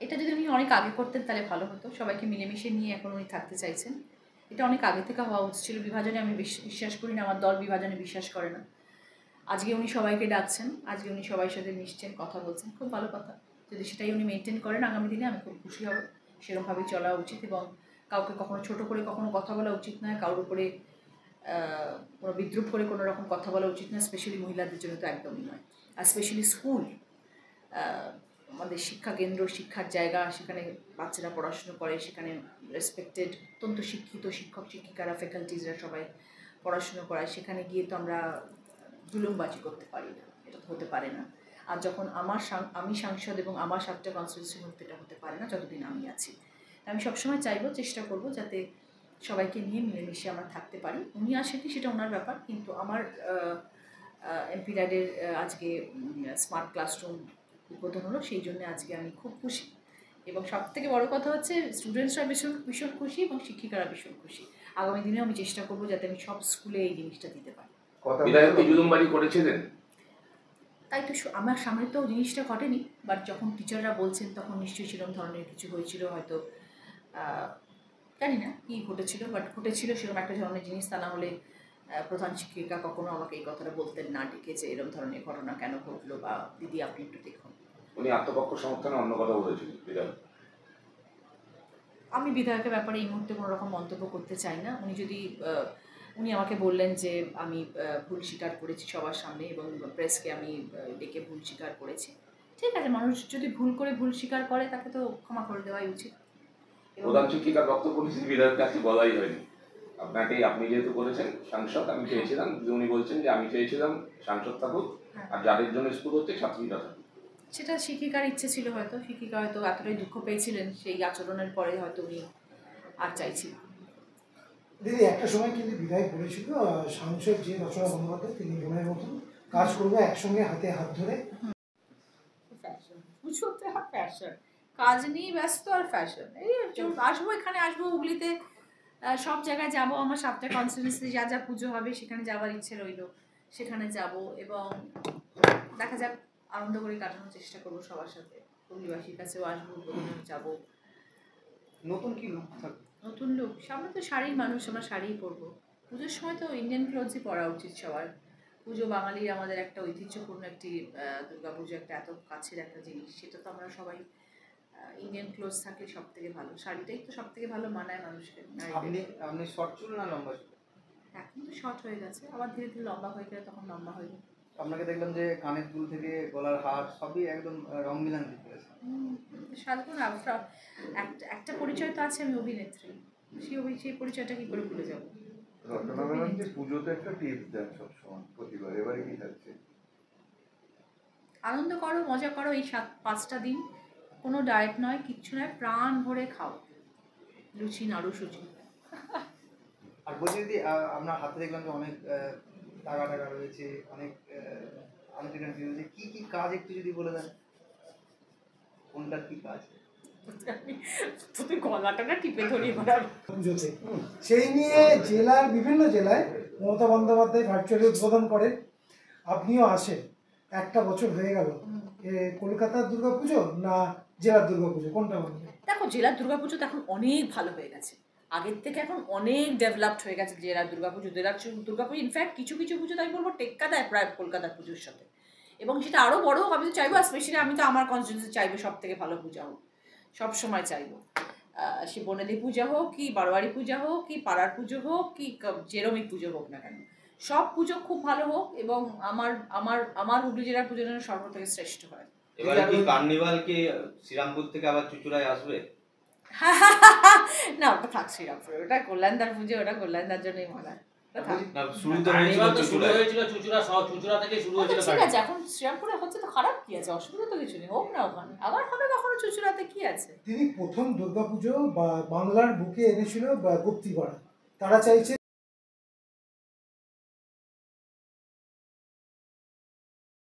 এটা যদি উনি অনেক আগে করতেন তাহলে ভালো হতো। সবাইকে মিলেমিশে নিয়ে এখন উনি থাকতে চাইছেন। এটা অনেক আগে থেকে হওয়া উচিত ছিল। বিভাজনে আমি বিশ্বাস করি না, আমার দল বিভাজনে বিশ্বাস করে না। আজকে উনি সবাইকে ডাকছেন, আজকে উনি সবার সাথে মিশছেন, কথা বলছেন, খুব ভালো কথা। যদি সেটাই উনি মেনটেন করেন আগামী দিনে আমি খুব খুশি হব। সেরকমভাবেই চলা উচিত এবং কাউকে কখনো ছোট করে কখনো কথা বলা উচিত নয়, কারোর উপরে কোনো বিদ্রুপ করে কোনো রকম কথা বলা উচিত নয়, স্পেশালি মহিলাদের জন্য তো একদমই নয়। আর স্পেশালি স্কুল, আমাদের শিক্ষা কেন্দ্র, শিক্ষার জায়গা, সেখানে বাচ্চারা পড়াশুনো করে, সেখানে রেসপেক্টেড অত্যন্ত শিক্ষিত শিক্ষক শিক্ষিকারা, ফ্যাকাল্টিজরা সবাই পড়াশুনো করায়, সেখানে গিয়ে তো আমরা জুলুমবাজি করতে পারি না, এটা তো হতে পারে না। আর যখন আমি সাংসদ এবং আমার 7টা কনস্টিটিউন্সির মধ্যে এটা হতে পারে না যতদিন আমি আছি। আমি সবসময় চাইবো, চেষ্টা করব যাতে সবাইকে নিয়ে মিলেমিশে আমরা থাকতে পারি। উনি আসেনি সেটা ওনার ব্যাপার, কিন্তু আমার এমপি ল্যাডের আজকে স্মার্ট ক্লাসরুম উদ্বোধন হলো, সেই জন্য আজকে আমি খুব খুশি। এবং সবথেকে বড় কথা হচ্ছে স্টুডেন্টসরা ভীষণ ভীষণ খুশি এবং শিক্ষিকারা ভীষণ খুশি। আগামী দিনেও আমি চেষ্টা করবো যাতে আমি সব স্কুলে এই জিনিসটা দিতে পারি। তাই তো আমার সামনে তো জিনিসটা ঘটেনি, বাট যখন টিচাররা বলছেন তখন নিশ্চয়ই সেরকম ধরনের কিছু হয়েছিল, হয়তো জানি না কী ঘটেছিল, বাট ঘটেছিল সেরকম একটা ধরনের জিনিস। তা না হলে প্রধান শিক্ষিকা কখনো আমাকে এই কথাটা বলতেন না, ডেকে যে এরকম ধরনের ঘটনা কেন ঘটলো, বা দিদি আপনি একটু দেখুন। উনি আত্মপক্ষ সমর্থনে অন্য কথা বলেছিলেন বিধায়ক। আমি বিধায়কের ব্যাপারে এই মুহূর্তে কোনো রকম মন্তব্য করতে চাই না। উনি আমাকে বললেন যে আমি ভুল স্বীকার করেছি সবার সামনে এবং প্রেসকে আমি ডেকে ভুল স্বীকার করেছি। ঠিক আছে, মানুষ যদি ভুল করে ভুল স্বীকার করে তাকে তো ক্ষমা করে দেওয়াই উচিত। প্রধান শিক্ষিকার বক্তব্য নিয়েছি, বিধায়ককে আজকে বলাই হয়নি। আপনি যেহেতু করেছেন সাংসদ, আমি চেয়েছিলাম, উনি বলছেন যে আমি চেয়েছিলাম সাংসদ থাকুক, আর যাদের জন্য স্কুল হচ্ছে ছাত্রীরা থাকুক। সেটা শিক্ষিকার ইচ্ছে ছিল, হয়তো শিক্ষিকা হয়তো এতটাই দুঃখ পেয়েছিলেন সেই আচরণের পরে, হয়তো উনি আর চাইছিলেন। দিদি একটা সময় কিন্তু বিধায়ক বলেছিল সাংসদ যে রচনা বন্দ্যোপাধ্যায় তিনি মনের মতন কাজ করবে একসঙ্গে হাতে হাত ধরে। ফ্যাশন কাজ নিয়ে ব্যস্ত আর ফ্যাশন, এই আসবো, এখানে আসবো, হুগলিতে সব জায়গায় যাব, আমার 7টা কনস্টিটিউয়েন্সি যা যা পুজো হবে সেখানে যাওয়ার ইচ্ছে রইল, সেখানে যাব এবং দেখা যাক, আনন্দ করে কাটানোর চেষ্টা করবো সবার সাথে। হুগলিবাসীর কাছেও আসবো, যাবো। নতুন কি লুক থাকবে? নতুন লুক, সামনে তো শাড়ির মানুষ, আমরা শাড়িই পরবো। পুজোর সময় তো ইন্ডিয়ান ক্লোথসই পরা উচিত সবার। পুজো বাঙালির আমাদের একটা ঐতিহ্যপূর্ণ একটি দুর্গাপুজো, একটা এত কাছের একটা জিনিস, সেটা তো আমরা সবাই ইন্ডিয়ান ক্লোথস থাকলে সব থেকে ভালো, শাড়িটাই তো সব থেকে ভালো মানায় মানুষকে। আপনি শর্ট চুল না লম্বা চুল? এখন তো শর্ট হয়ে গেছে, আবার ধীরে ধীরে লম্বা হয়ে গেলে তখন লম্বা হয়ে যাবে। আপনাকে দেখলাম যে কানের দুল থেকে গলার হার সবই একদম রং মিলান দিতে আছে। সাধারণ একটা পরিচয় তো আছে, আমি অভিনেত্রী, সেই পরিচয়টা কি করে ভুলে যাবো। পুজোতে একটা টিপস দেন সবসময়, প্রতিবার, এবারে কি থাকছে? আনন্দ করো, মজা করো, এই 5টা দিন কোনো ডায়েট নয়, কিচ্ছু নয়, প্রাণ ভরে খাও, লুচি নাড়ু সুজি। আর বলছি দিদি, আপনার হাতে দেখলাম যে অনেক টাকা রয়েছে, অনেক আনটিনাটি রয়েছে, কি কি কাজ একটু যদি বলে দেন, কোনটার কি কাজ? গলাটা টিপে ধরি পুজোতে সেই নিয়ে জেলার বিভিন্ন জেলায় মমতা বন্দ্যোপাধ্যায় ভার্চুয়ালি উদ্বোধন করেন, আপনিও আসেন। একটা বছর হয়ে গেল, কলকাতার দুর্গাপুজো না জেলার দুর্গাপুজো কোনটা বলবেন? দেখো, জেলার দুর্গাপুজো তো এখন অনেক ভালো হয়ে গেছে, আগের থেকে এখন অনেক ডেভেলপড হয়ে গেছে জেলার দুর্গাপুজো। দুর্গাপুজো ইনফ্যাক্ট কিছু কিছু পুজো তাই বলবো টেক্কা দেয় প্রায় কলকাতার পুজোর সাথে, এবং সেটা আরও বড় হোক আমি তো চাইবো। স্পেশালি আমি তো আমার কনস্টিটিউয়েন্সি চাইবো সব থেকে ভালো পূজা হোক, সবসময় চাইবো। সে বনেদি পূজা হোক, কি বারোয়ারি পূজা হোক, কি পাড়ার পুজো হোক, কি জেরমিক পুজো হোক না কেন, সব পুজো খুব ভালো হোক এবং আমার আমার আমার হুগলি জেলার পুজো যেন সর্ব থেকে শ্রেষ্ঠ হয়। এবারে কি কার্নিভাল কি শ্রীরামপুর থেকে আবার চুচুড়ায় আসবে? না, ওটা থাক শ্রীরামপুরে, ওটা কল্যাণদার পুজো, ওটা কল্যাণদার জন্যই মানায়। ঠিক আছে, এখন শ্রীরামপুরে হচ্ছে তো খারাপ কি আছে, অসুবিধা তো কিছু নেই, হোক না ওখানে, আবার হবে কখনো চুচুড়াতে, কি আছে। তিনি প্রথম দুর্গাপুজো বাংলার বুকে এনেছিল গুপ্তিপাড়া, তারা চাইছে